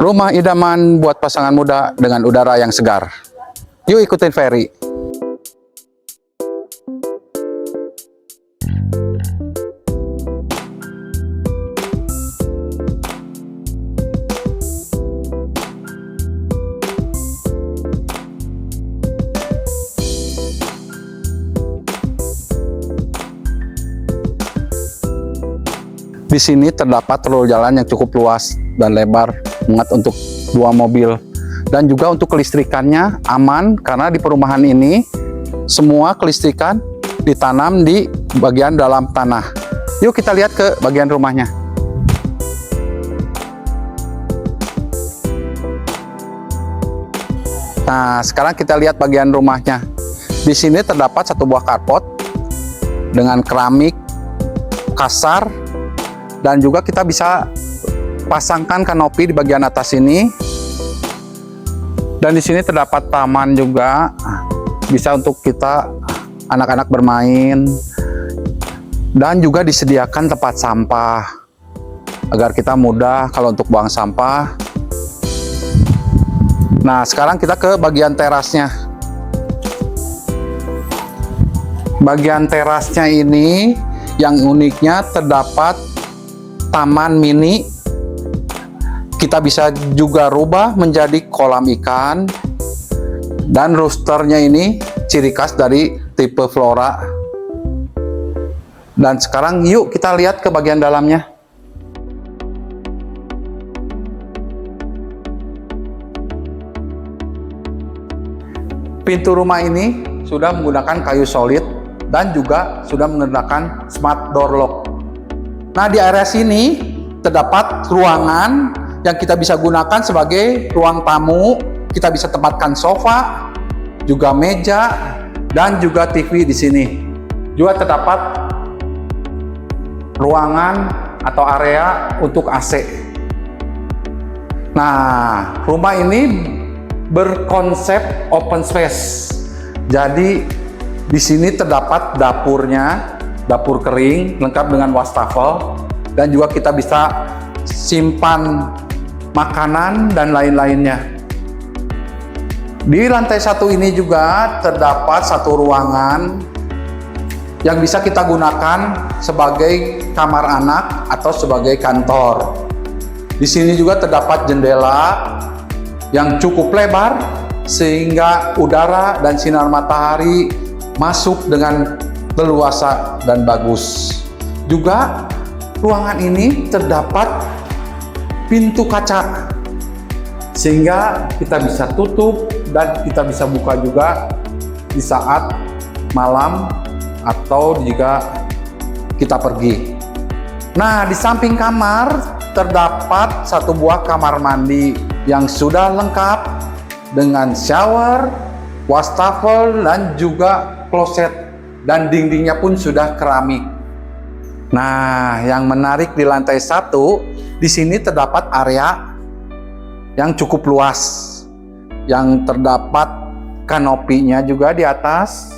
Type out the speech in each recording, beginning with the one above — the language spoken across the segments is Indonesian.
Rumah idaman buat pasangan muda dengan udara yang segar. Yuk ikutin Ferry. Di sini terdapat jalur jalan yang cukup luas dan lebar, muat untuk 2 mobil. Dan juga untuk kelistrikannya aman, karena di perumahan ini semua kelistrikan ditanam di bagian dalam tanah. Yuk kita lihat ke bagian rumahnya. Nah, sekarang kita lihat bagian rumahnya. Di sini terdapat 1 buah carport dengan keramik kasar. Dan juga kita bisa pasangkan kanopi di bagian atas ini. Dan di sini terdapat taman juga, bisa untuk kita anak-anak bermain. Dan juga disediakan tempat sampah agar kita mudah kalau untuk buang sampah. Nah, sekarang kita ke bagian terasnya. Bagian terasnya ini yang uniknya terdapat taman mini. Kita bisa juga rubah menjadi kolam ikan, dan roosternya ini ciri khas dari tipe Flora. Dan sekarang yuk kita lihat ke bagian dalamnya. Pintu rumah ini sudah menggunakan kayu solid dan juga sudah menggunakan smart door lock. Nah, di area sini terdapat ruangan yang kita bisa gunakan sebagai ruang tamu. Kita bisa tempatkan sofa, juga meja, dan juga TV di sini. Juga terdapat ruangan atau area untuk AC. Nah, rumah ini berkonsep open space. Jadi di sini terdapat dapurnya. Dapur kering lengkap dengan wastafel, dan juga kita bisa simpan makanan dan lain-lainnya. Di lantai 1 ini juga terdapat 1 ruangan yang bisa kita gunakan sebagai kamar anak atau sebagai kantor. Di sini juga terdapat jendela yang cukup lebar sehingga udara dan sinar matahari masuk dengan leluasa dan bagus. Juga ruangan ini terdapat pintu kaca sehingga kita bisa tutup dan kita bisa buka juga di saat malam atau jika kita pergi. Nah, di samping kamar terdapat 1 buah kamar mandi yang sudah lengkap dengan shower, wastafel, dan juga kloset. Dan dindingnya pun sudah keramik. Nah, yang menarik di lantai 1, di sini terdapat area yang cukup luas, yang terdapat kanopinya juga di atas.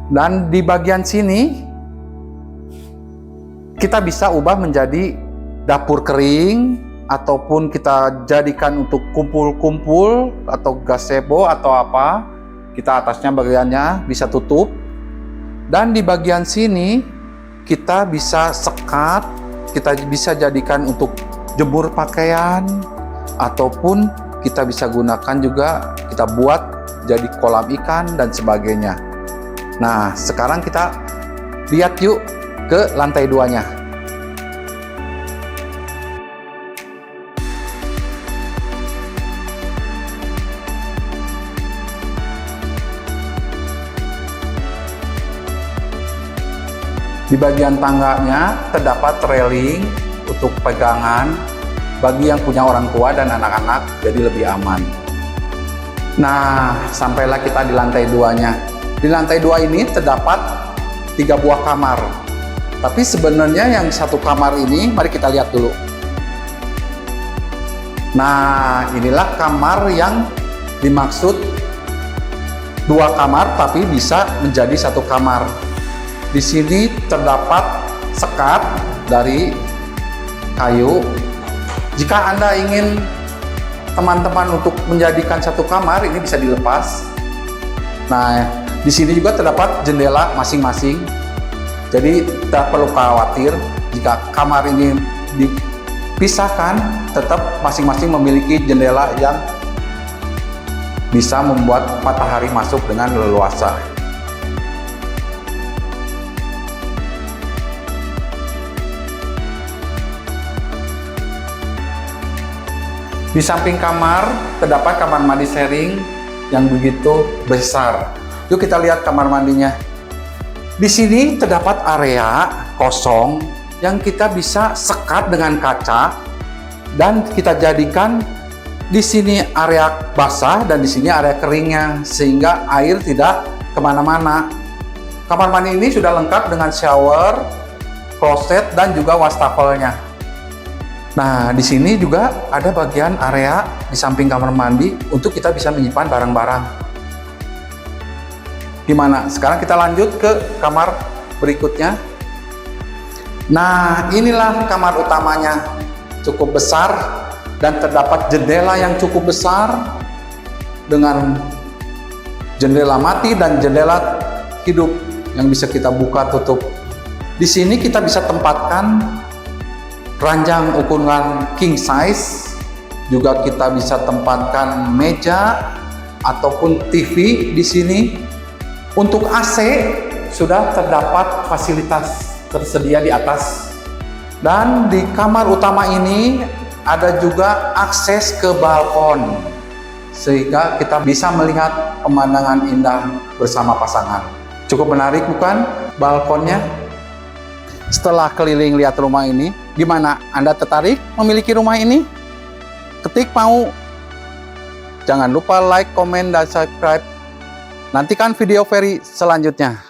Dan di bagian sini kita bisa ubah menjadi dapur kering, ataupun kita jadikan untuk kumpul-kumpul atau gazebo atau apa. Kita atasnya bagiannya bisa tutup, dan di bagian sini kita bisa sekat, kita bisa jadikan untuk jemur pakaian, ataupun kita bisa gunakan juga, kita buat jadi kolam ikan dan sebagainya. Nah, sekarang kita lihat yuk ke lantai 2-nya. Di bagian tangganya terdapat railing untuk pegangan bagi yang punya orang tua dan anak-anak, jadi lebih aman. Nah, sampailah kita di lantai 2-nya. Di lantai 2 ini terdapat 3 buah kamar. Tapi sebenarnya yang 1 kamar ini, mari kita lihat dulu. Nah, inilah kamar yang dimaksud 2 kamar tapi bisa menjadi 1 kamar. Di sini terdapat sekat dari kayu Jika Anda ingin teman-teman untuk menjadikan satu kamar, ini bisa dilepas. Nah, di sini juga terdapat jendela masing-masing. Jadi tidak perlu khawatir jika kamar ini dipisahkan, tetap masing-masing memiliki jendela yang bisa membuat matahari masuk dengan leluasa. Di samping kamar terdapat kamar mandi sharing yang begitu besar. Yuk kita lihat kamar mandinya. Di sini terdapat area kosong yang kita bisa sekat dengan kaca dan kita jadikan di sini area basah dan di sini area keringnya sehingga air tidak kemana-mana. Kamar mandi ini sudah lengkap dengan shower, kloset dan juga wastafelnya. Nah, di sini juga ada bagian area di samping kamar mandi untuk kita bisa menyimpan barang-barang. Gimana? Sekarang kita lanjut ke kamar berikutnya. Nah, inilah kamar utamanya. Cukup besar dan terdapat jendela yang cukup besar dengan jendela mati dan jendela hidup yang bisa kita buka tutup. Di sini kita bisa tempatkan ranjang ukuran king size, juga kita bisa tempatkan meja ataupun TV di sini. Untuk AC sudah terdapat fasilitas tersedia di atas. Dan di kamar utama ini ada juga akses ke balkon sehingga kita bisa melihat pemandangan indah bersama pasangan. Cukup menarik bukan balkonnya? Setelah keliling lihat rumah ini, gimana? Anda tertarik memiliki rumah ini? Ketik mau. Jangan lupa like, komen, dan subscribe. Nantikan video Ferry selanjutnya.